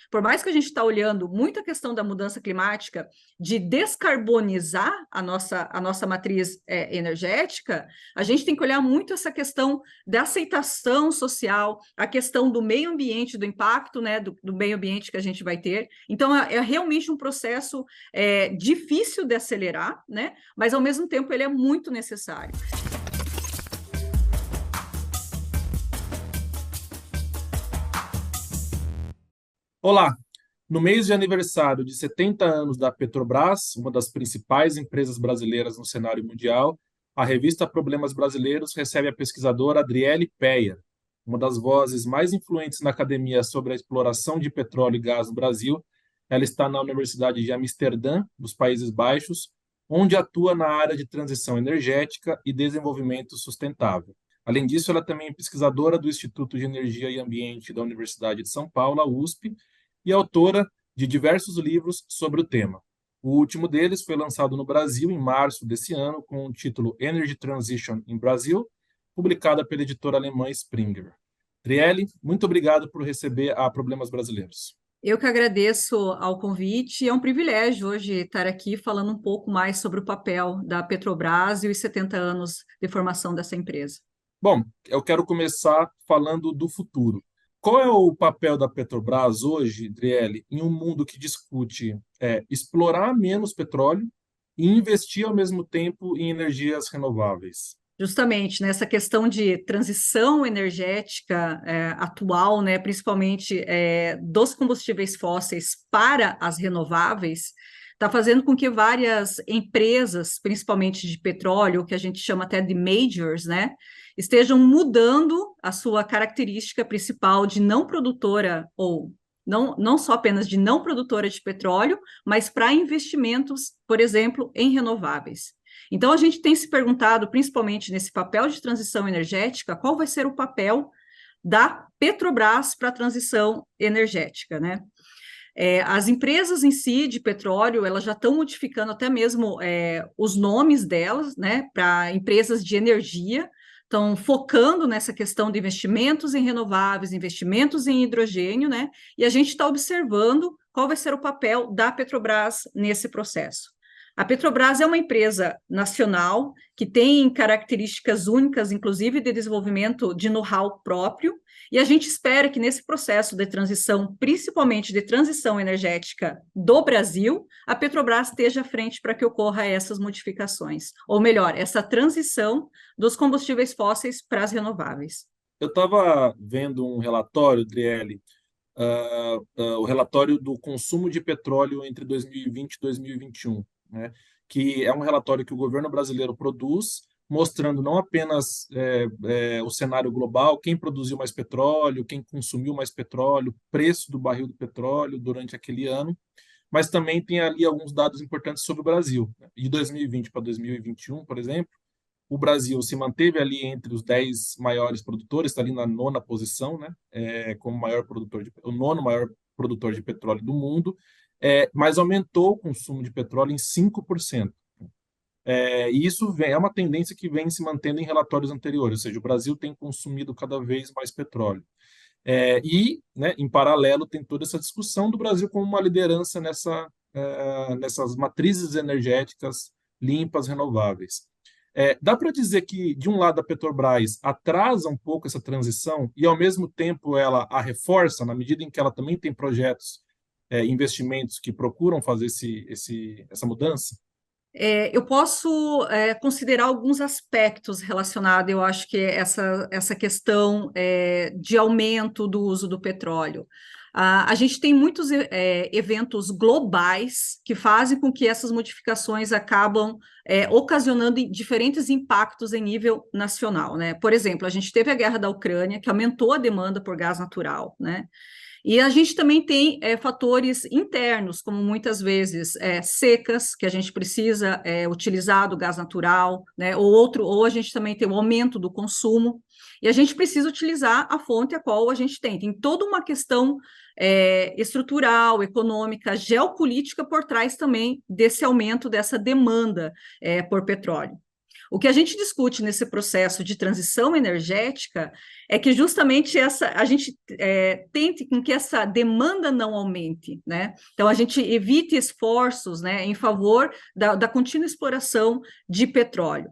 por mais que a gente está olhando muito a questão da mudança climática, de descarbonizar a nossa matriz energética, a gente tem que olhar muito essa questão da aceitação social, a questão do meio ambiente, do impacto, né, do meio ambiente que a gente vai ter. Então, é realmente um processo difícil de acelerar, né, mas, ao mesmo tempo, ele é muito necessário. Olá! No mês de aniversário de 70 anos da Petrobras, uma das principais empresas brasileiras no cenário mundial, a revista Problemas Brasileiros recebe a pesquisadora Adriele Peyer, uma das vozes mais influentes na academia sobre a exploração de petróleo e gás no Brasil. Ela está na Universidade de Amsterdã, dos Países Baixos, onde atua na área de transição energética e desenvolvimento sustentável. Além disso, ela também é pesquisadora do Instituto de Energia e Ambiente da Universidade de São Paulo, a USP, e autora de diversos livros sobre o tema. O último deles foi lançado no Brasil em março desse ano, com o título Energy Transition in Brazil, publicada pela editora alemã Springer. Trielle, muito obrigado por receber a Problemas Brasileiros. Eu que agradeço ao convite, é um privilégio hoje estar aqui falando um pouco mais sobre o papel da Petrobras e os 70 anos de formação dessa empresa. Bom, eu quero começar falando do futuro. Qual é o papel da Petrobras hoje, Driele, em um mundo que discute explorar menos petróleo e investir ao mesmo tempo em energias renováveis? Justamente nessa questão de transição energética atual, né, principalmente dos combustíveis fósseis para as renováveis, está fazendo com que várias empresas, principalmente de petróleo, que a gente chama até de majors, né, estejam mudando a sua característica principal de não produtora, ou não só apenas de não produtora de petróleo, mas para investimentos, por exemplo, em renováveis. Então, a gente tem se perguntado, principalmente nesse papel de transição energética, qual vai ser o papel da Petrobras para a transição energética, né? As empresas em si de petróleo, elas já estão modificando até mesmo os nomes delas, né, para empresas de energia, estão focando nessa questão de investimentos em renováveis, investimentos em hidrogênio, né, e a gente está observando qual vai ser o papel da Petrobras nesse processo. A Petrobras é uma empresa nacional que tem características únicas, inclusive de desenvolvimento de know-how próprio, e a gente espera que nesse processo de transição, principalmente de transição energética do Brasil, a Petrobras esteja à frente para que ocorra essas modificações, ou melhor, essa transição dos combustíveis fósseis para as renováveis. Eu estava vendo um relatório, Driele, o relatório do consumo de petróleo entre 2020 e 2021, né? Que é um relatório que o governo brasileiro produz, mostrando não apenas o cenário global, quem produziu mais petróleo, quem consumiu mais petróleo, preço do barril do petróleo durante aquele ano, mas também tem ali alguns dados importantes sobre o Brasil. De 2020 para 2021, por exemplo, o Brasil se manteve ali entre os 10 maiores produtores, está ali na nona posição, né? Como maior produtor o nono maior produtor de petróleo do mundo, mas aumentou o consumo de petróleo em 5%. E isso é uma tendência que vem se mantendo em relatórios anteriores, ou seja, o Brasil tem consumido cada vez mais petróleo. Né, em paralelo, tem toda essa discussão do Brasil como uma liderança nessas matrizes energéticas limpas, renováveis. Dá para dizer que, de um lado, a Petrobras atrasa um pouco essa transição e, ao mesmo tempo, ela a reforça, na medida em que ela também tem projetos, investimentos que procuram fazer essa mudança? Eu posso considerar alguns aspectos relacionados, eu acho que essa questão de aumento do uso do petróleo. A gente tem muitos eventos globais que fazem com que essas modificações acabam ocasionando diferentes impactos em nível nacional, né? Por exemplo, a gente teve a guerra da Ucrânia, que aumentou a demanda por gás natural, né? E a gente também tem fatores internos, como muitas vezes secas, que a gente precisa utilizar do gás natural, né? Ou a gente também tem o aumento do consumo, e a gente precisa utilizar a fonte a qual a gente tem. Tem toda uma questão estrutural, econômica, geopolítica por trás também desse aumento dessa demanda por petróleo. O que a gente discute nesse processo de transição energética é que justamente a gente tente com que essa demanda não aumente, né? Então, a gente evite esforços, né, em favor da contínua exploração de petróleo.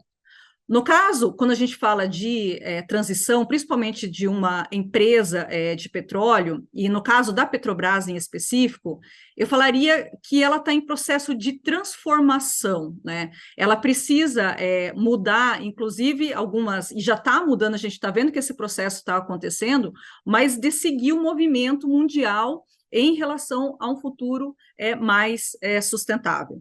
No caso, quando a gente fala de transição, principalmente de uma empresa de petróleo, e no caso da Petrobras em específico, eu falaria que ela está em processo de transformação, né? Ela precisa mudar, inclusive algumas, e já está mudando, a gente está vendo que esse processo está acontecendo, mas de seguir o movimento mundial em relação a um futuro mais sustentável.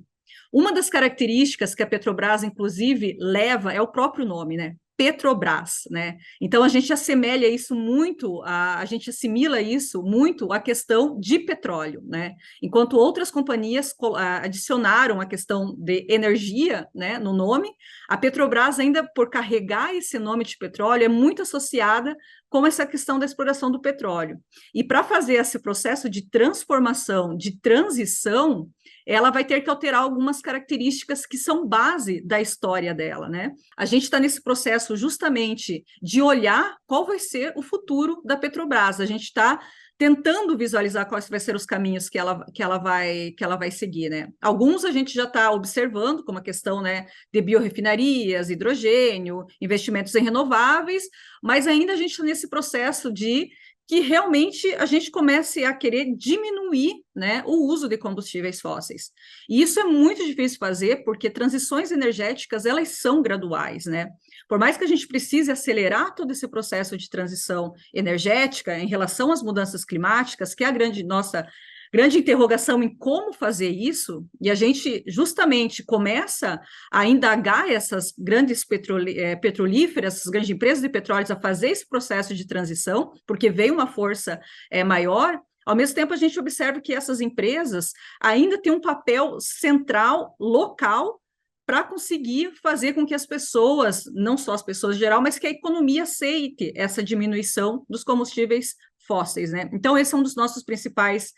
Uma das características que a Petrobras, inclusive, leva é o próprio nome, né? Petrobras, né? Então a gente assemelha isso muito, a gente assimila isso muito à questão de petróleo, né? Enquanto outras companhias adicionaram a questão de energia, né, no nome, a Petrobras, ainda por carregar esse nome de petróleo, é muito associada com essa questão da exploração do petróleo. E para fazer esse processo de transformação, de transição, ela vai ter que alterar algumas características que são base da história dela, né? A gente está nesse processo justamente de olhar qual vai ser o futuro da Petrobras. A gente está tentando visualizar quais vão ser os caminhos que ela vai seguir, né? Alguns a gente já está observando, como a questão, né, de biorefinarias, hidrogênio, investimentos em renováveis, mas ainda a gente está nesse processo de que realmente a gente comece a querer diminuir, né, o uso de combustíveis fósseis. E isso é muito difícil fazer, porque transições energéticas, elas são graduais, né? Por mais que a gente precise acelerar todo esse processo de transição energética em relação às mudanças climáticas, que é a nossa grande interrogação em como fazer isso, e a gente justamente começa a indagar essas grandes petrolíferas, essas grandes empresas de petróleo a fazer esse processo de transição, porque veio uma força maior. Ao mesmo tempo, a gente observa que essas empresas ainda têm um papel central, local, para conseguir fazer com que as pessoas, não só as pessoas em geral, mas que a economia aceite essa diminuição dos combustíveis fósseis, né? Então, esse é um dos nossos principais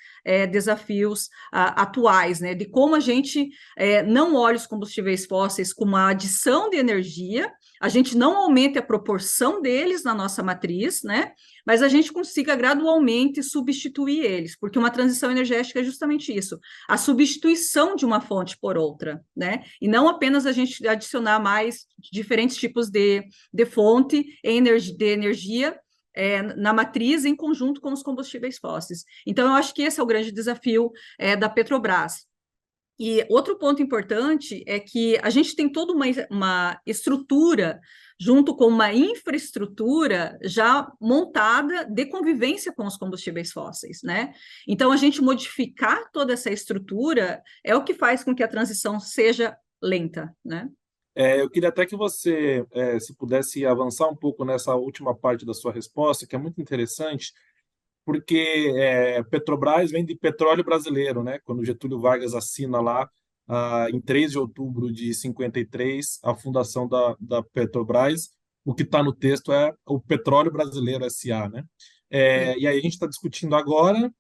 desafios atuais, né? De como a gente não olha os combustíveis fósseis como uma adição de energia, a gente não aumente a proporção deles na nossa matriz, né? Mas a gente consiga gradualmente substituir eles, porque uma transição energética é justamente isso, a substituição de uma fonte por outra, né? E não apenas a gente adicionar mais diferentes tipos de fonte de energia na matriz em conjunto com os combustíveis fósseis. Então, eu acho que esse é o grande desafio da Petrobras. E outro ponto importante é que a gente tem toda uma estrutura, junto com uma infraestrutura já montada de convivência com os combustíveis fósseis, né? Então, a gente modificar toda essa estrutura é o que faz com que a transição seja lenta, né? Eu queria até que você, se pudesse avançar um pouco nessa última parte da sua resposta, que é muito interessante, porque Petrobras vem de petróleo brasileiro, né? Quando Getúlio Vargas assina lá, em 3 de outubro de 53, a fundação da Petrobras, o que está no texto é o Petróleo Brasileiro S.A., né? E aí a gente está discutindo agora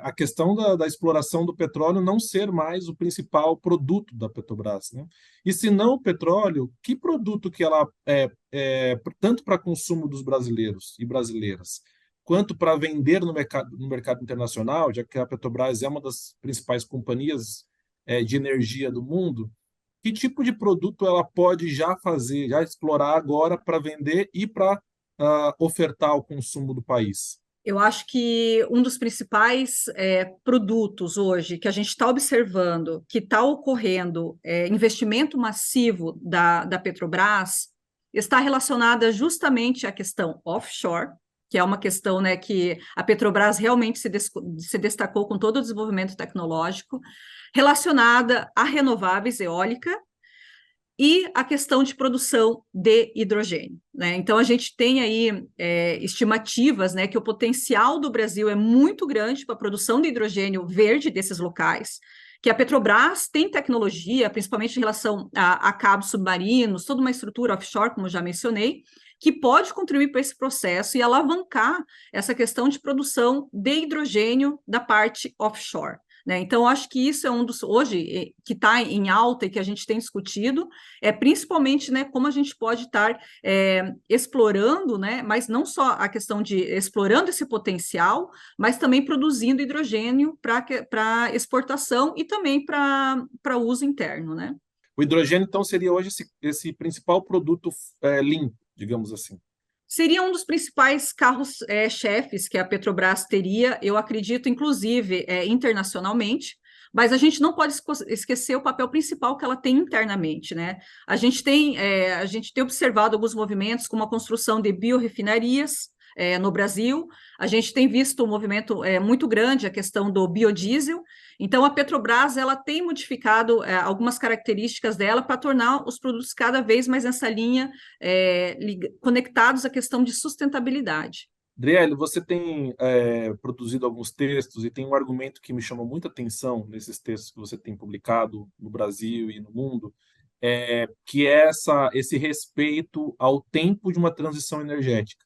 a questão da exploração do petróleo não ser mais o principal produto da Petrobras, né? E se não o petróleo, que produto que ela tanto para consumo dos brasileiros e brasileiras, quanto para vender no mercado internacional, já que a Petrobras é uma das principais companhias de energia do mundo, que tipo de produto ela pode já fazer, já explorar agora para vender e para ofertar ao consumo do país? Eu acho que um dos principais produtos hoje que a gente está observando, que está ocorrendo, investimento massivo da Petrobras, está relacionada justamente à questão offshore, que é uma questão, né, que a Petrobras realmente se destacou com todo o desenvolvimento tecnológico, relacionada a renováveis, eólica, e a questão de produção de hidrogênio, né? Então, a gente tem aí estimativas, né, que o potencial do Brasil é muito grande para a produção de hidrogênio verde desses locais, que a Petrobras tem tecnologia, principalmente em relação a cabos submarinos, toda uma estrutura offshore, como já mencionei, que pode contribuir para esse processo e alavancar essa questão de produção de hidrogênio da parte offshore. né? Então, acho que isso é um dos, hoje, que está em alta e que a gente tem discutido, é principalmente, né, como a gente pode estar explorando, né, mas não só a questão de explorando esse potencial, mas também produzindo hidrogênio para exportação e também para uso interno, né? O hidrogênio, então, seria hoje esse principal produto limpo, digamos assim. Seria um dos principais carros-chefes que a Petrobras teria, eu acredito, inclusive, internacionalmente, mas a gente não pode esquecer o papel principal que ela tem internamente, né? A gente tem observado alguns movimentos, como a construção de biorefinarias, no Brasil. A gente tem visto um movimento muito grande, a questão do biodiesel. Então, a Petrobras ela tem modificado algumas características dela para tornar os produtos cada vez mais nessa linha, conectados à questão de sustentabilidade. Adriele, você tem produzido alguns textos e tem um argumento que me chama muita atenção nesses textos que você tem publicado no Brasil e no mundo, que é esse respeito ao tempo de uma transição energética.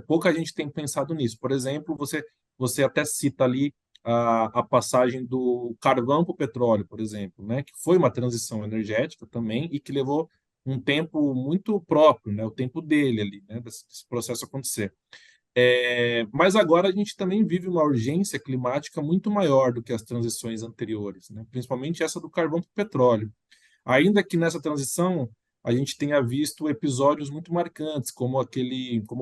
Pouca gente tem pensado nisso. Por exemplo, você até cita ali a passagem do carvão para o petróleo, por exemplo, né, que foi uma transição energética também e que levou um tempo muito próprio, né, o tempo dele ali, né, desse processo acontecer. Mas agora a gente também vive uma urgência climática muito maior do que as transições anteriores, né? Principalmente essa do carvão para o petróleo. Ainda que nessa transição a gente tenha visto episódios muito marcantes, como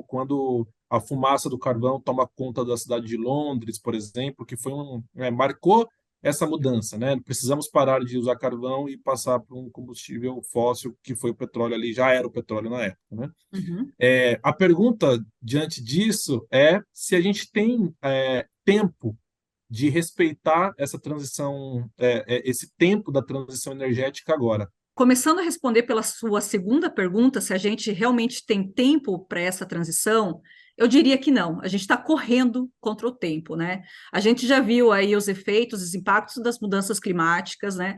quando a fumaça do carvão toma conta da cidade de Londres, por exemplo, que marcou essa mudança, né? Precisamos parar de usar carvão e passar para um combustível fóssil, que foi o petróleo ali, já era o petróleo na época, né? Uhum. A pergunta diante disso é se a gente tem tempo de respeitar essa transição, esse tempo da transição energética agora. Começando a responder pela sua segunda pergunta, se a gente realmente tem tempo para essa transição, eu diria que não. A gente está correndo contra o tempo, né? A gente já viu aí os efeitos, os impactos das mudanças climáticas, né?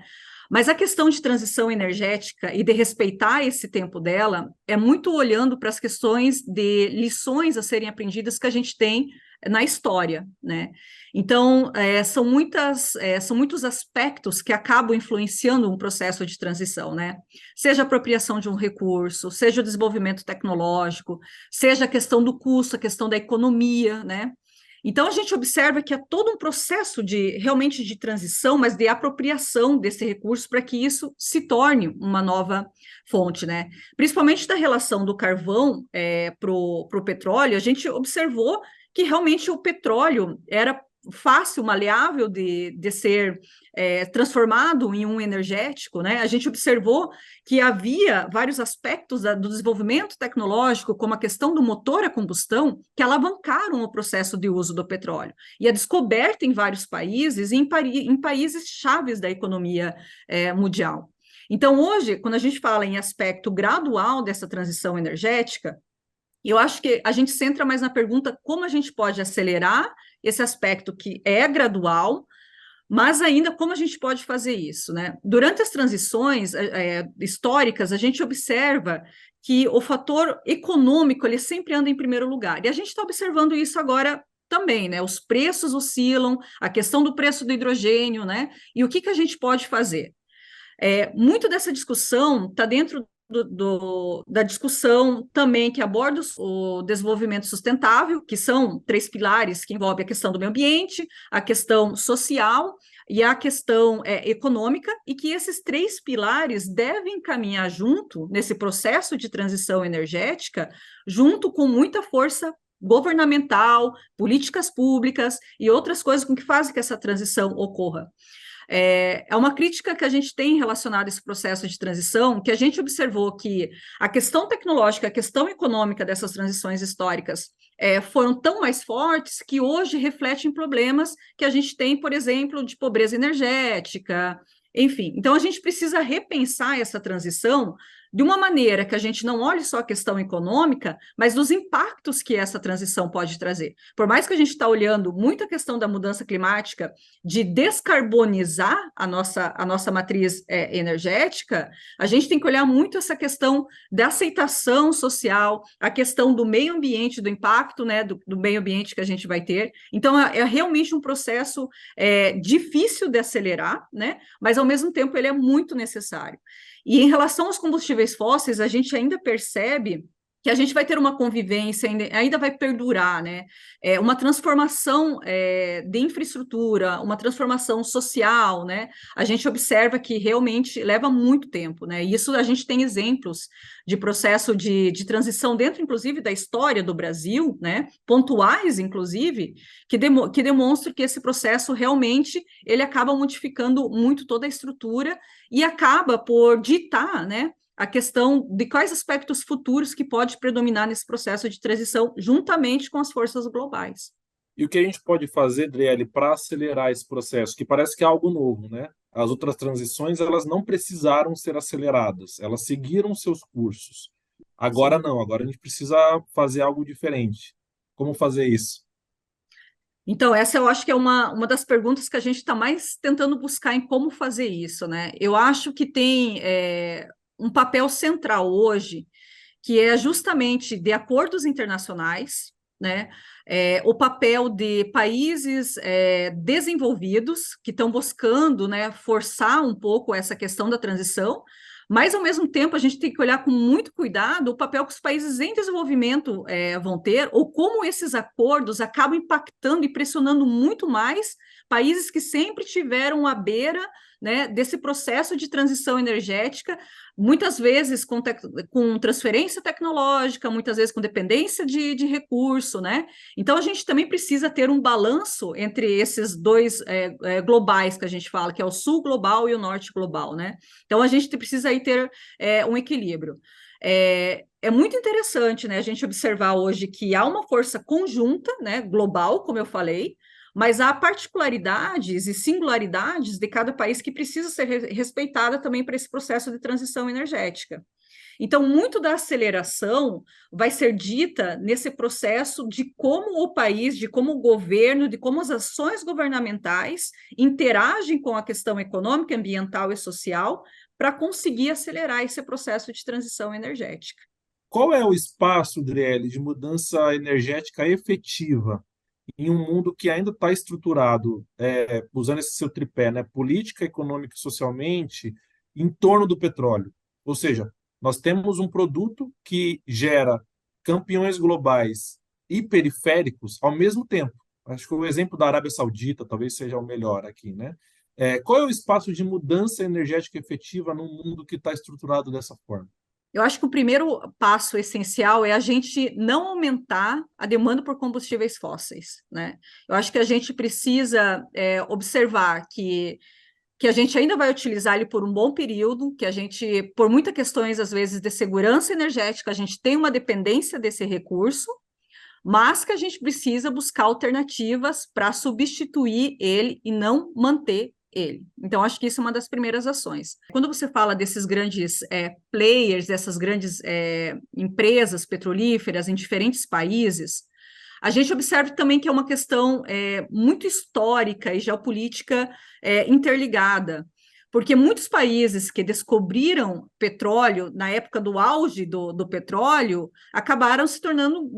Mas a questão de transição energética e de respeitar esse tempo dela é muito olhando para as questões de lições a serem aprendidas que a gente tem na história, né? Então, são muitos aspectos que acabam influenciando um processo de transição, né? Seja a apropriação de um recurso, seja o desenvolvimento tecnológico, seja a questão do custo, a questão da economia, né? Então, a gente observa que há todo um processo realmente de transição, mas de apropriação desse recurso para que isso se torne uma nova fonte, né? Principalmente da relação do carvão para o petróleo, a gente observou que realmente o petróleo era fácil, maleável de ser transformado em um energético, né? A gente observou que havia vários aspectos do desenvolvimento tecnológico, como a questão do motor a combustão, que alavancaram o processo de uso do petróleo. E a descoberta em vários países, em países chaves da economia mundial. Então, hoje, quando a gente fala em aspecto gradual dessa transição energética, eu acho que a gente centra mais na pergunta como a gente pode acelerar esse aspecto que é gradual, mas ainda como a gente pode fazer isso, né? Durante as transições históricas, a gente observa que o fator econômico ele sempre anda em primeiro lugar. E a gente está observando isso agora também, né? Os preços oscilam, a questão do preço do hidrogênio, né? E o que a gente pode fazer? Muito dessa discussão está dentro da discussão também que aborda o desenvolvimento sustentável, que são 3 pilares que envolvem a questão do meio ambiente, a questão social e a questão econômica, e que esses 3 pilares devem caminhar junto nesse processo de transição energética, junto com muita força governamental, políticas públicas e outras coisas com que fazem que essa transição ocorra. É uma crítica que a gente tem relacionada a esse processo de transição, que a gente observou que a questão tecnológica, a questão econômica dessas transições históricas foram tão mais fortes que hoje refletem problemas que a gente tem, por exemplo, de pobreza energética, enfim. Então, a gente precisa repensar essa transição de uma maneira que a gente não olhe só a questão econômica, mas dos impactos que essa transição pode trazer. Por mais que a gente está olhando muito a questão da mudança climática, de descarbonizar a nossa matriz energética, a gente tem que olhar muito essa questão da aceitação social, a questão do meio ambiente, do impacto, né, do meio ambiente que a gente vai ter. Então, é realmente um processo difícil de acelerar, né, mas, ao mesmo tempo, ele é muito necessário. E em relação aos combustíveis fósseis, a gente ainda percebe que a gente vai ter uma convivência, ainda vai perdurar, né? Uma transformação de infraestrutura, uma transformação social, né? A gente observa que realmente leva muito tempo, né? E isso a gente tem exemplos de processo de transição dentro, inclusive, da história do Brasil, né? Pontuais, inclusive, que demonstram que esse processo realmente ele acaba modificando muito toda a estrutura e acaba por ditar, né? A questão de quais aspectos futuros que pode predominar nesse processo de transição, juntamente com as forças globais. E o que a gente pode fazer, Adriele, para acelerar esse processo, que parece que é algo novo, né? As outras transições, elas não precisaram ser aceleradas, elas seguiram seus cursos. Agora Sim. não, agora a gente precisa fazer algo diferente. Como fazer isso? Então, essa eu acho que é uma das perguntas que a gente está mais tentando buscar em como fazer isso, né? Eu acho que tem um papel central hoje, que é justamente de acordos internacionais, né? O papel de países desenvolvidos que estão buscando, né, forçar um pouco essa questão da transição, mas, ao mesmo tempo, a gente tem que olhar com muito cuidado o papel que os países em desenvolvimento vão ter, ou como esses acordos acabam impactando e pressionando muito mais países que sempre tiveram à beira, né, desse processo de transição energética, muitas vezes com transferência tecnológica, muitas vezes com dependência de recurso, né? Então, a gente também precisa ter um balanço entre esses dois globais que a gente fala, que é o sul global e o norte global, né? Então, a gente precisa aí ter um equilíbrio. É muito interessante, né, a gente observar hoje que há uma força conjunta, né, global, como eu falei, mas há particularidades e singularidades de cada país que precisa ser respeitada também para esse processo de transição energética. Então, muito da aceleração vai ser dita nesse processo de como o país, de como o governo, de como as ações governamentais interagem com a questão econômica, ambiental e social para conseguir acelerar esse processo de transição energética. Qual é o espaço, Adriele, de mudança energética efetiva em um mundo que ainda está estruturado, usando esse seu tripé, né, política, econômica e socialmente, em torno do petróleo? Ou seja, nós temos um produto que gera campeões globais e periféricos ao mesmo tempo. Acho que o exemplo da Arábia Saudita talvez seja o melhor aqui, né? Qual é o espaço de mudança energética efetiva num mundo que está estruturado dessa forma? Eu acho que o primeiro passo essencial é a gente não aumentar a demanda por combustíveis fósseis, né? Eu acho que a gente precisa observar que a gente ainda vai utilizar ele por um bom período, que a gente, por muitas questões, às vezes, de segurança energética, a gente tem uma dependência desse recurso, mas que a gente precisa buscar alternativas para substituir ele e não manter ele. Então, acho que isso é uma das primeiras ações. Quando você fala desses grandes players, dessas grandes empresas petrolíferas em diferentes países, a gente observa também que é uma questão muito histórica e geopolítica interligada, porque muitos países que descobriram petróleo na época do auge do petróleo acabaram se tornando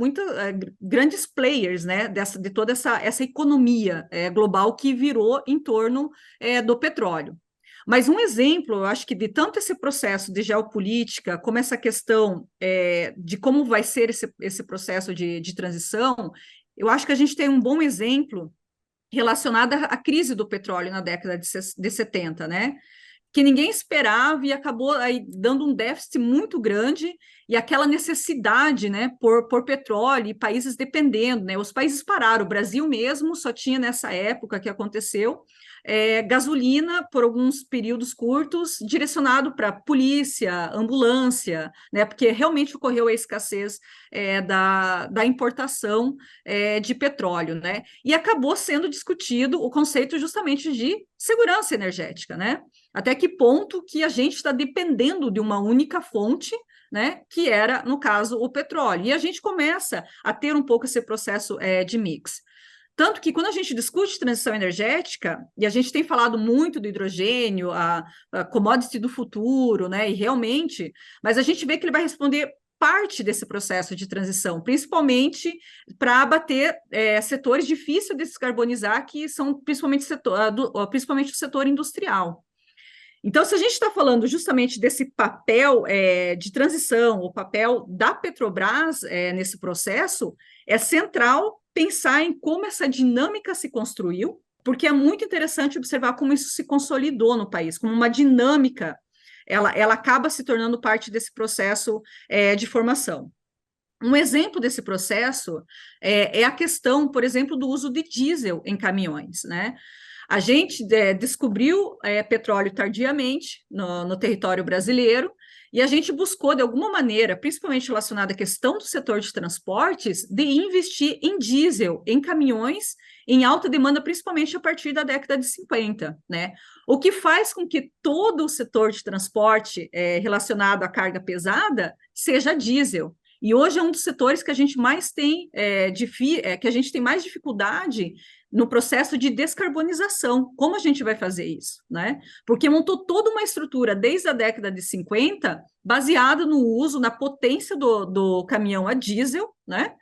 grandes players, né, de toda essa economia global que virou em torno do petróleo. Mas um exemplo, eu acho que de tanto esse processo de geopolítica, como essa questão de como vai ser esse processo de transição, eu acho que a gente tem um bom exemplo relacionado à crise do petróleo na década de 70, né? Que ninguém esperava e acabou aí dando um déficit muito grande e aquela necessidade, né, por petróleo e países dependendo, né, os países pararam, o Brasil mesmo só tinha nessa época que aconteceu, gasolina por alguns períodos curtos, direcionado para polícia, ambulância, né, porque realmente ocorreu a escassez da importação de petróleo, né, e acabou sendo discutido o conceito justamente de segurança energética, né, até que ponto que a gente está dependendo de uma única fonte, né, que era, no caso, o petróleo. E a gente começa a ter um pouco esse processo de mix. Tanto que quando a gente discute transição energética, e a gente tem falado muito do hidrogênio, a commodity do futuro, né, e realmente, mas a gente vê que ele vai responder parte desse processo de transição, principalmente para abater setores difíceis de descarbonizar, que são principalmente o setor industrial. Então, se a gente está falando justamente desse papel de transição, o papel da Petrobras nesse processo, é central pensar em como essa dinâmica se construiu, porque é muito interessante observar como isso se consolidou no país, como uma dinâmica, ela acaba se tornando parte desse processo de formação. Um exemplo desse processo é a questão, por exemplo, do uso de diesel em caminhões, né? A gente descobriu petróleo tardiamente no território brasileiro e a gente buscou, de alguma maneira, principalmente relacionada à questão do setor de transportes, de investir em diesel, em caminhões, em alta demanda, principalmente a partir da década de 50, né? O que faz com que todo o setor de transporte relacionado à carga pesada seja diesel. E hoje é um dos setores que a gente mais tem, que a gente tem mais dificuldade no processo de descarbonização. Como a gente vai fazer isso, né? Porque montou toda uma estrutura desde a década de 50, baseada no uso, na potência do caminhão a diesel, né?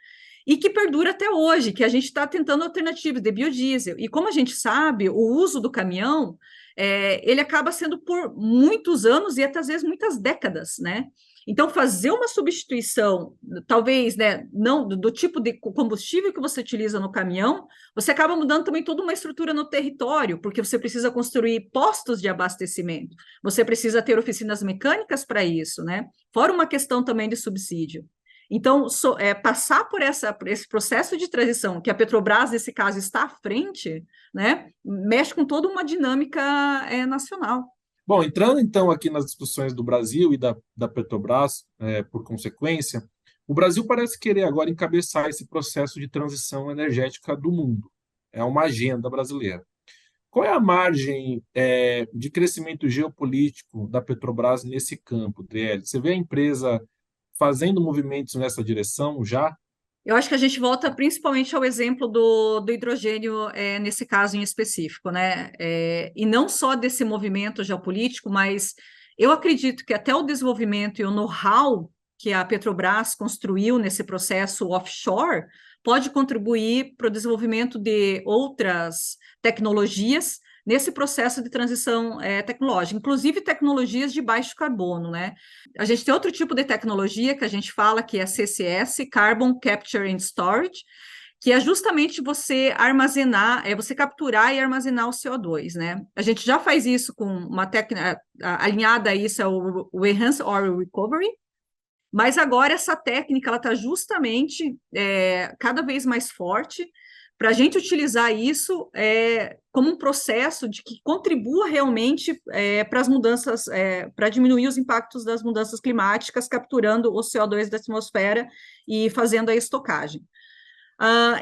E que perdura até hoje, que a gente está tentando alternativas de biodiesel. E como a gente sabe, o uso do caminhão, ele acaba sendo por muitos anos e até às vezes muitas décadas, né? Então, fazer uma substituição, talvez, né, não do tipo de combustível que você utiliza no caminhão, você acaba mudando também toda uma estrutura no território, porque você precisa construir postos de abastecimento, você precisa ter oficinas mecânicas para isso, né? Fora uma questão também de subsídio. Então, passar por esse processo de transição, que a Petrobras, nesse caso, está à frente, né, mexe com toda uma dinâmica nacional. Bom, entrando então aqui nas discussões do Brasil e da Petrobras, por consequência, o Brasil parece querer agora encabeçar esse processo de transição energética do mundo. É uma agenda brasileira. Qual é a margem de crescimento geopolítico da Petrobras nesse campo, DL? Você vê a empresa fazendo movimentos nessa direção já? Eu acho que a gente volta principalmente ao exemplo do hidrogênio, nesse caso em específico, né? E não só desse movimento geopolítico, mas eu acredito que até o desenvolvimento e o know-how que a Petrobras construiu nesse processo offshore pode contribuir para o desenvolvimento de outras tecnologias nesse processo de transição tecnológica, inclusive tecnologias de baixo carbono, né? A gente tem outro tipo de tecnologia que a gente fala que é CCS, Carbon Capture and Storage, que é justamente você armazenar, você capturar e armazenar o CO2, né? A gente já faz isso com uma técnica alinhada a isso, é o Enhanced Oil Recovery, mas agora essa técnica ela está justamente cada vez mais forte para a gente utilizar isso como um processo de que contribua realmente para as mudanças, para diminuir os impactos das mudanças climáticas, capturando o CO2 da atmosfera e fazendo a estocagem.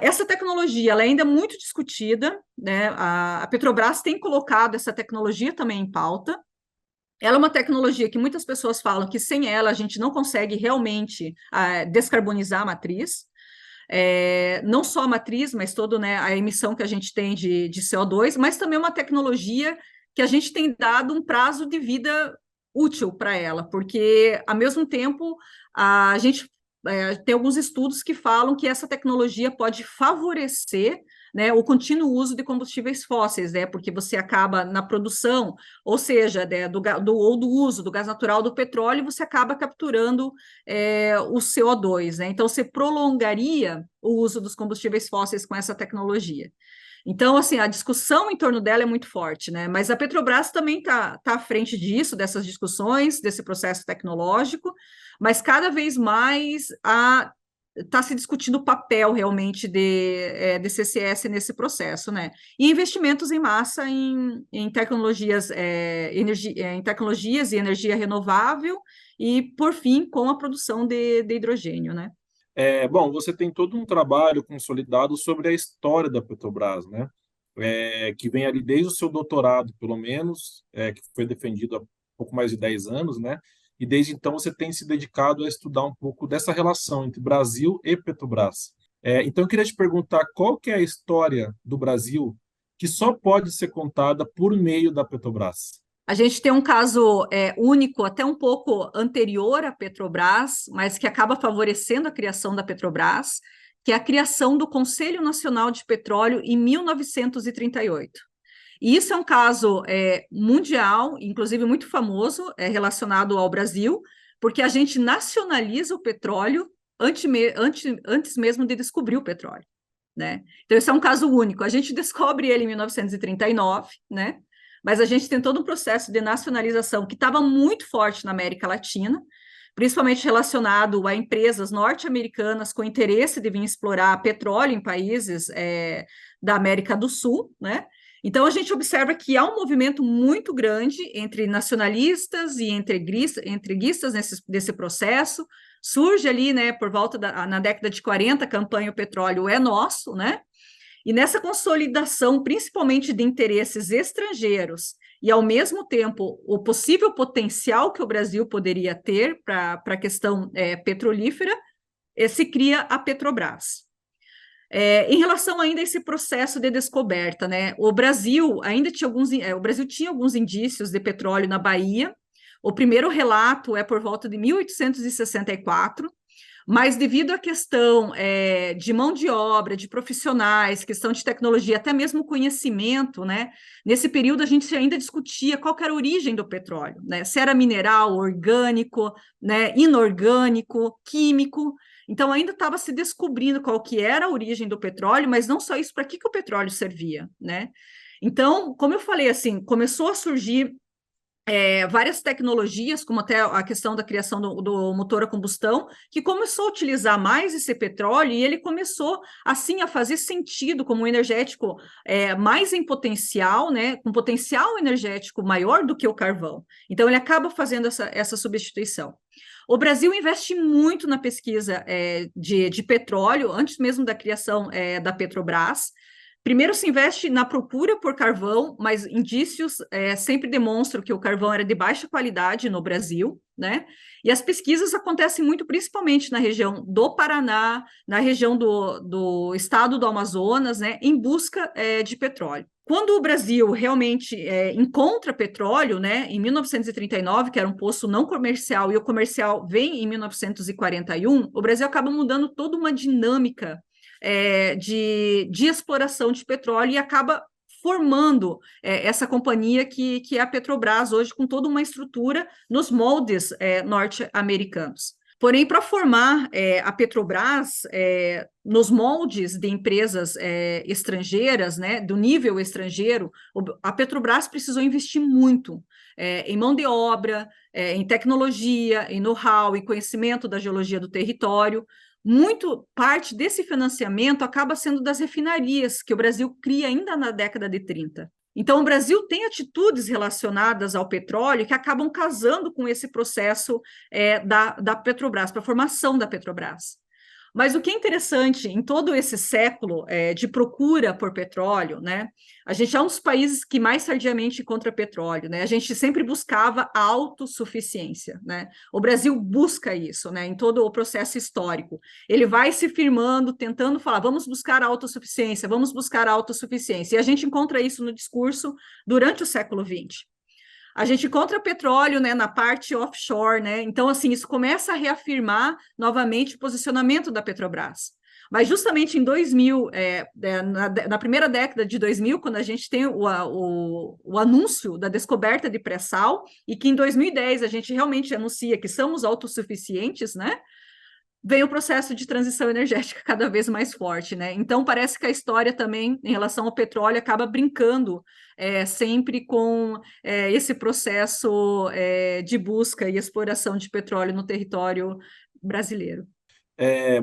Essa tecnologia ela ainda é muito discutida, né? A Petrobras tem colocado essa tecnologia também em pauta. Ela é uma tecnologia que muitas pessoas falam que sem ela a gente não consegue realmente descarbonizar a matriz. Não só a matriz, mas toda, né, a emissão que a gente tem de CO2, mas também uma tecnologia que a gente tem dado um prazo de vida útil para ela, porque, ao mesmo tempo, a gente tem alguns estudos que falam que essa tecnologia pode favorecer, né, o contínuo uso de combustíveis fósseis, né, porque você acaba na produção, ou seja, né, ou do uso do gás natural do petróleo, você acaba capturando o CO2, né, então você prolongaria o uso dos combustíveis fósseis com essa tecnologia. Então, assim, a discussão em torno dela é muito forte, né? Mas a Petrobras também está à frente disso, dessas discussões, desse processo tecnológico. mas cada vez mais está se discutindo o papel realmente de CCS nesse processo, né? E investimentos em massa em tecnologias, em tecnologias e energia renovável, e, por fim, com a produção de hidrogênio, né? Bom, você tem todo um trabalho consolidado sobre a história da Petrobras, né? Que vem ali desde o seu doutorado, pelo menos, que foi defendido há pouco mais de 10 anos, né? E desde então você tem se dedicado a estudar um pouco dessa relação entre Brasil e Petrobras. Então eu queria te perguntar qual que é a história do Brasil que só pode ser contada por meio da Petrobras? A gente tem um caso único, até um pouco anterior à Petrobras, mas que acaba favorecendo a criação da Petrobras, que é a criação do Conselho Nacional de Petróleo em 1938. E isso é um caso mundial, inclusive muito famoso, relacionado ao Brasil, porque a gente nacionaliza o petróleo antes mesmo de descobrir o petróleo, né? Então, esse é um caso único. A gente descobre ele em 1939, né? Mas a gente tem todo um processo de nacionalização que estava muito forte na América Latina, principalmente relacionado a empresas norte-americanas com interesse de vir explorar petróleo em países da América do Sul, né? Então, a gente observa que há um movimento muito grande entre nacionalistas e entreguistas nesse processo. Surge ali, né, por volta na década de 40, a campanha O Petróleo é Nosso, né? E nessa consolidação, principalmente de interesses estrangeiros, e ao mesmo tempo o possível potencial que o Brasil poderia ter para a questão petrolífera, se cria a Petrobras. Em relação ainda a esse processo de descoberta, né? O Brasil tinha alguns indícios de petróleo na Bahia. O primeiro relato é por volta de 1864. Mas devido à questão de mão de obra, de profissionais, questão de tecnologia, até mesmo conhecimento, né? Nesse período a gente ainda discutia qual que era a origem do petróleo, né? Se era mineral, orgânico, né? Inorgânico, químico. Então ainda estava se descobrindo qual que era a origem do petróleo, mas não só isso, para que o petróleo servia, né? Então, como eu falei, assim, começou a surgir várias tecnologias, como até a questão da criação do motor a combustão, que começou a utilizar mais esse petróleo e ele começou, assim, a fazer sentido como um energético mais em potencial, né, com potencial energético maior do que o carvão. Então, ele acaba fazendo essa substituição. O Brasil investe muito na pesquisa de petróleo, antes mesmo da criação da Petrobras. Primeiro se investe na procura por carvão, mas indícios sempre demonstram que o carvão era de baixa qualidade no Brasil, né? E as pesquisas acontecem muito principalmente na região do Paraná, na região do estado do Amazonas, né? Em busca de petróleo. Quando o Brasil realmente encontra petróleo, né, em 1939, que era um poço não comercial, e o comercial vem em 1941, o Brasil acaba mudando toda uma dinâmica de exploração de petróleo e acaba formando essa companhia que é a Petrobras hoje, com toda uma estrutura nos moldes norte-americanos. Porém, para formar a Petrobras nos moldes de empresas estrangeiras, né, do nível estrangeiro, a Petrobras precisou investir muito em mão de obra, em tecnologia, em know-how, em conhecimento da geologia do território. Muito parte desse financiamento acaba sendo das refinarias que o Brasil cria ainda na década de 30. Então, o Brasil tem atitudes relacionadas ao petróleo que acabam casando com esse processo da Petrobras, para a formação da Petrobras. Mas o que é interessante em todo esse século de procura por petróleo, né? A gente é um dos países que mais tardiamente encontra petróleo, né? A gente sempre buscava a autossuficiência, né? O Brasil busca isso, né? Em todo o processo histórico. Ele vai se firmando, tentando falar, vamos buscar a autossuficiência, vamos buscar a autossuficiência. E a gente encontra isso no discurso durante o século XX. A gente encontra petróleo, né, na parte offshore, né? Então, assim, isso começa a reafirmar novamente o posicionamento da Petrobras. Mas justamente em 2000, na primeira década de 2000, quando a gente tem o anúncio da descoberta de pré-sal, e que em 2010 a gente realmente anuncia que somos autossuficientes, né? vem o processo de transição energética cada vez mais forte, né? Então parece que a história também, em relação ao petróleo, acaba brincando sempre com esse processo de busca e exploração de petróleo no território brasileiro.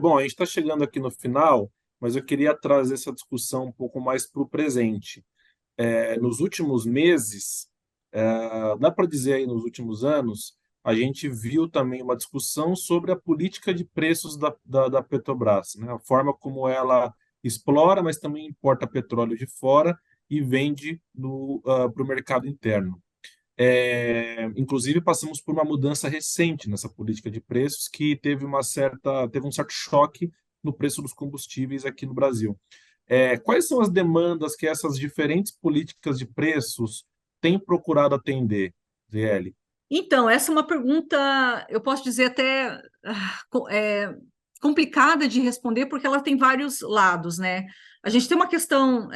Bom, a gente está chegando aqui no final, mas eu queria trazer essa discussão um pouco mais para o presente. Nos últimos meses, dá para dizer aí nos últimos anos, a gente viu também uma discussão sobre a política de preços da Petrobras, né? A forma como ela explora, mas também importa petróleo de fora e vende para o mercado interno. Inclusive, passamos por uma mudança recente nessa política de preços que teve um certo choque no preço dos combustíveis aqui no Brasil. Quais são as demandas que essas diferentes políticas de preços têm procurado atender, ZL? Então, essa é uma pergunta, eu posso dizer até complicada de responder, porque ela tem vários lados, né? A gente tem uma questão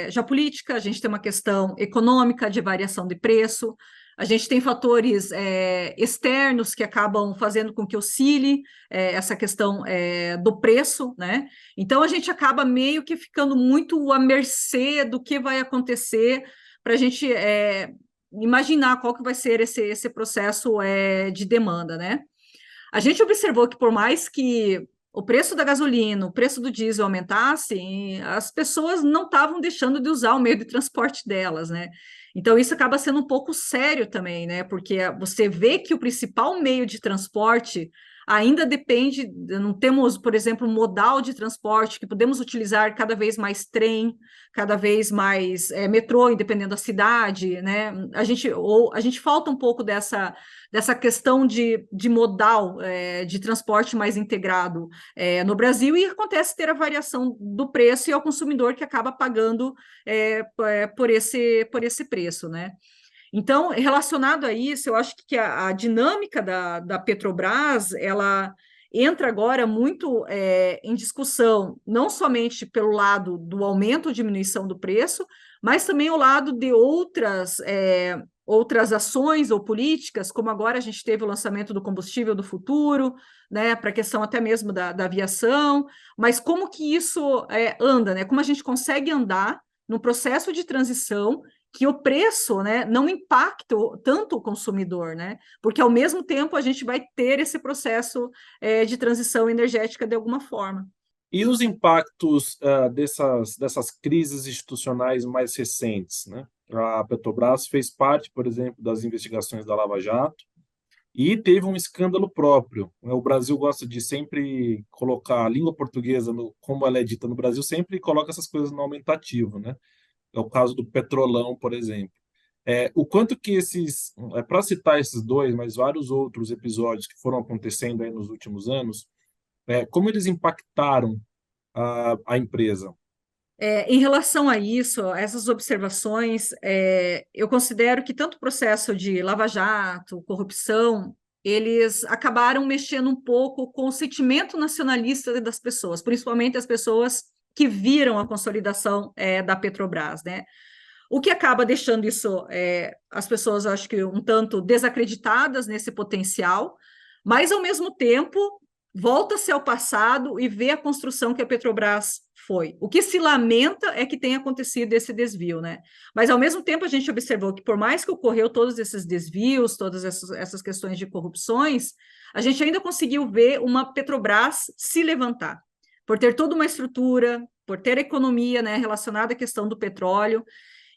já política, a gente tem uma questão econômica de variação de preço, a gente tem fatores externos que acabam fazendo com que oscile essa questão do preço, né? Então, a gente acaba meio que ficando muito à mercê do que vai acontecer para a gente imaginar qual que vai ser esse processo de demanda, né? A gente observou que por mais que o preço da gasolina, o preço do diesel aumentasse, as pessoas não estavam deixando de usar o meio de transporte delas, né? Então isso acaba sendo um pouco sério também, né? Porque você vê que o principal meio de transporte ainda depende, não temos, por exemplo, modal de transporte, que podemos utilizar cada vez mais trem, cada vez mais metrô, dependendo da cidade, né? A gente falta um pouco dessa questão de modal de transporte mais integrado no Brasil, e acontece ter a variação do preço e é o consumidor que acaba pagando por esse preço, né? Então, relacionado a isso, eu acho que a dinâmica da Petrobras, ela entra agora muito em discussão, não somente pelo lado do aumento ou diminuição do preço, mas também o lado de outras ações ou políticas, como agora a gente teve o lançamento do combustível do futuro, né, para a questão até mesmo da aviação, mas como que isso anda, né? Como a gente consegue andar no processo de transição que o preço, né, não impacta tanto o consumidor, né? Porque ao mesmo tempo a gente vai ter esse processo de transição energética de alguma forma. E os impactos dessas crises institucionais mais recentes, né? A Petrobras fez parte, por exemplo, das investigações da Lava Jato e teve um escândalo próprio, né? O Brasil gosta de sempre colocar a língua portuguesa, como ela é dita no Brasil, sempre coloca essas coisas no aumentativo, né? É o caso do Petrolão, por exemplo. O quanto que para citar esses dois, mas vários outros episódios que foram acontecendo aí nos últimos anos, como eles impactaram a empresa? Em relação a isso, a essas observações, eu considero que tanto o processo de lava-jato, corrupção, eles acabaram mexendo um pouco com o sentimento nacionalista das pessoas, principalmente as pessoas que viram a consolidação da Petrobras, né? O que acaba deixando isso, as pessoas, acho que um tanto desacreditadas nesse potencial, mas, ao mesmo tempo, volta-se ao passado e vê a construção que a Petrobras foi. O que se lamenta é que tenha acontecido esse desvio, né? Mas, ao mesmo tempo, a gente observou que, por mais que ocorreu todos esses desvios, todas essas questões de corrupções, a gente ainda conseguiu ver uma Petrobras se levantar, por ter toda uma estrutura, por ter economia, né, relacionada à questão do petróleo.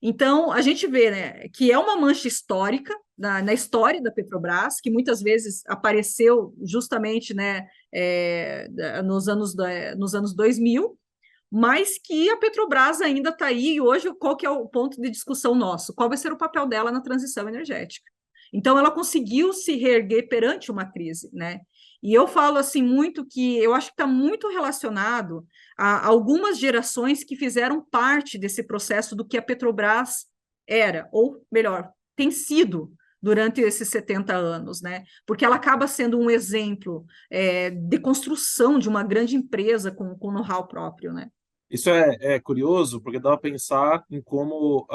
Então, a gente vê, né, que é uma mancha histórica na história da Petrobras, que muitas vezes apareceu justamente, né, nos anos 2000, mas que a Petrobras ainda está aí, e hoje qual que é o ponto de discussão nosso? Qual vai ser o papel dela na transição energética? Então, ela conseguiu se reerguer perante uma crise, né? E eu falo assim muito que eu acho que está muito relacionado a algumas gerações que fizeram parte desse processo do que a Petrobras era, ou melhor, tem sido durante esses 70 anos, né? Porque ela acaba sendo um exemplo de construção de uma grande empresa com know-how próprio, né? Isso é curioso, porque dá para pensar em como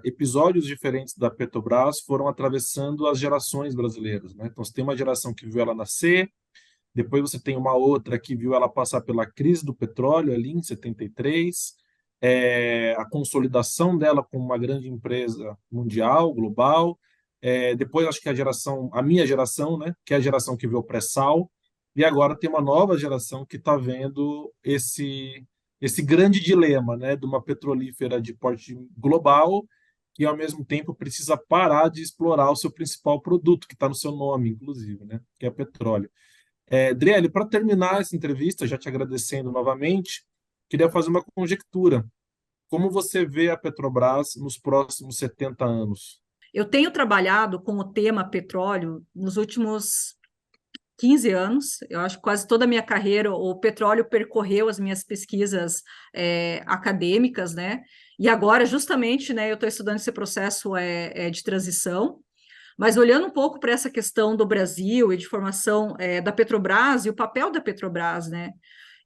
episódios diferentes da Petrobras foram atravessando as gerações brasileiras, né? Então, você tem uma geração que viu ela nascer, Depois você tem uma outra que viu ela passar pela crise do petróleo ali em 73, a consolidação dela como uma grande empresa mundial, global. Depois acho que a minha geração, né, que é a geração que viu o pré-sal, e agora tem uma nova geração que está vendo esse grande dilema, né, de uma petrolífera de porte global que ao mesmo tempo precisa parar de explorar o seu principal produto, que está no seu nome, inclusive, né, que é o petróleo. Driele, para terminar essa entrevista, já te agradecendo novamente, queria fazer uma conjectura. Como você vê a Petrobras nos próximos 70 anos? Eu tenho trabalhado com o tema petróleo nos últimos 15 anos. Eu acho que quase toda a minha carreira o petróleo percorreu as minhas pesquisas acadêmicas, né? E agora, justamente, né, eu estou estudando esse processo de transição. Mas olhando um pouco para essa questão do Brasil e de formação da Petrobras e o papel da Petrobras, né?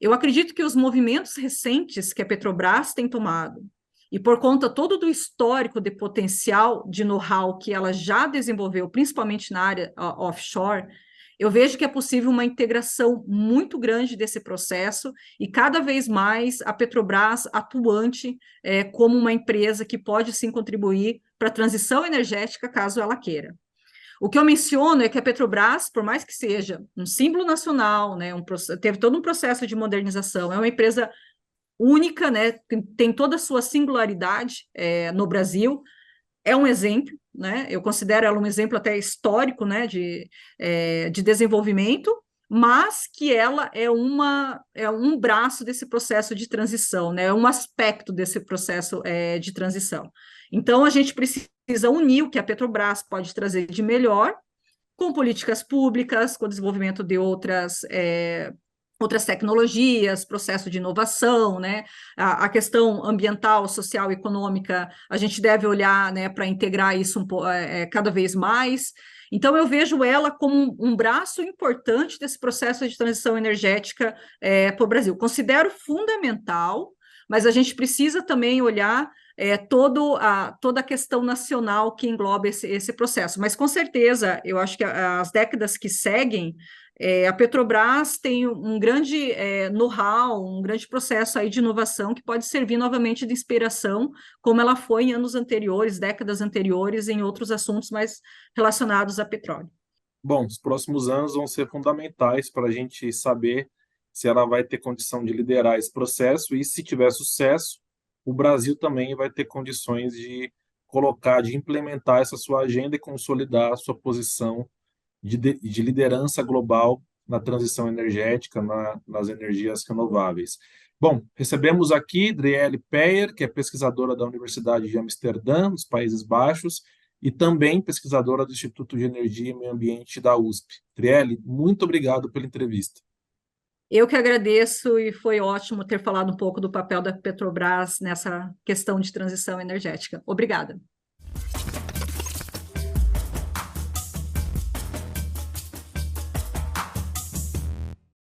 Eu acredito que os movimentos recentes que a Petrobras tem tomado, e por conta todo do histórico de potencial de know-how que ela já desenvolveu, principalmente na área offshore, eu vejo que é possível uma integração muito grande desse processo e cada vez mais a Petrobras atuante como uma empresa que pode sim contribuir para a transição energética, caso ela queira. O que eu menciono é que a Petrobras, por mais que seja um símbolo nacional, né, teve todo um processo de modernização, é uma empresa única, né, tem toda a sua singularidade no Brasil, é um exemplo, né, eu considero ela um exemplo até histórico, né, de desenvolvimento, mas que ela é um braço desse processo de transição, né, é um aspecto desse processo de transição. Então, a gente precisa unir o que a Petrobras pode trazer de melhor com políticas públicas, com o desenvolvimento de outras tecnologias, processo de inovação, né? A questão ambiental, social, econômica, a gente deve olhar, né, para integrar isso cada vez mais. Então, eu vejo ela como um braço importante desse processo de transição energética para o Brasil. Considero fundamental, mas a gente precisa também olhar toda a questão nacional que engloba esse processo. Mas, com certeza, eu acho que as décadas que seguem, a Petrobras tem um grande know-how, um grande processo aí de inovação que pode servir novamente de inspiração, como ela foi em anos anteriores, décadas anteriores, em outros assuntos mais relacionados a petróleo. Bom, os próximos anos vão ser fundamentais para a gente saber se ela vai ter condição de liderar esse processo e, se tiver sucesso, o Brasil também vai ter condições de colocar, de implementar essa sua agenda e consolidar a sua posição de liderança global na transição energética, nas energias renováveis. Bom, recebemos aqui Driele Peyer, que é pesquisadora da Universidade de Amsterdã, nos Países Baixos, e também pesquisadora do Instituto de Energia e Meio Ambiente da USP. Driele, muito obrigado pela entrevista. Eu que agradeço e foi ótimo ter falado um pouco do papel da Petrobras nessa questão de transição energética. Obrigada.